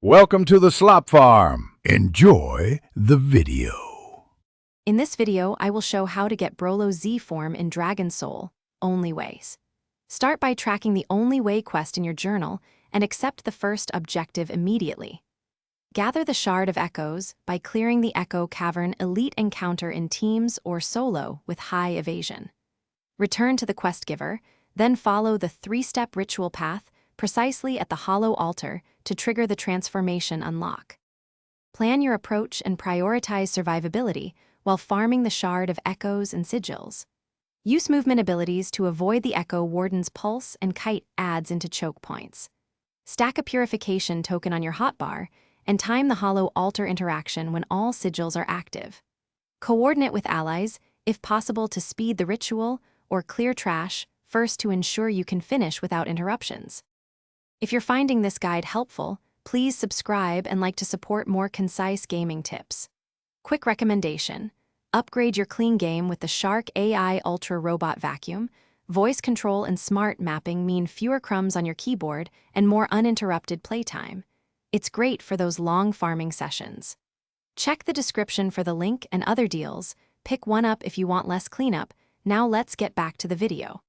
Welcome to the Slop Farm. Enjoy the video. In this video, I will show how to get Brolo Z form in Dragon Soul, Only Ways. Start by tracking the Only Way quest in your journal and accept the first objective immediately. Gather the Shard of Echoes by clearing the Echo Cavern Elite encounter in teams or solo with high evasion. Return to the quest giver, then follow the 3-step ritual path precisely at the hollow altar to trigger the transformation unlock. Plan your approach and prioritize survivability while farming the Shard of Echoes and Sigils. Use movement abilities to avoid the Echo Warden's pulse and kite adds into choke points. Stack a purification token on your hotbar and time the hollow altar interaction when all sigils are active. Coordinate with allies, if possible to speed the ritual or clear trash first to ensure you can finish without interruptions. If you're finding this guide helpful, please subscribe and like to support more concise gaming tips. Quick recommendation: upgrade your clean game with the Shark AI Ultra Robot Vacuum. Voice control and smart mapping mean fewer crumbs on your keyboard and more uninterrupted playtime. It's great for those long farming sessions. Check the description for the link and other deals. Pick one up if you want less cleanup. Now let's get back to the video.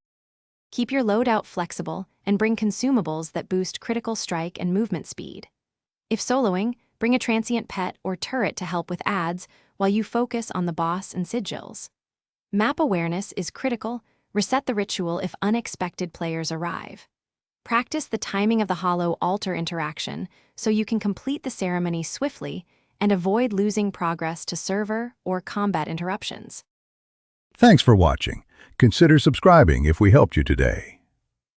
Keep your loadout flexible and bring consumables that boost critical strike and movement speed. If soloing, bring a transient pet or turret to help with adds while you focus on the boss and sigils. Map awareness is critical. Reset the ritual if unexpected players arrive. Practice the timing of the hollow altar interaction so you can complete the ceremony swiftly and avoid losing progress to server or combat interruptions. Thanks for watching. Consider subscribing if we helped you today.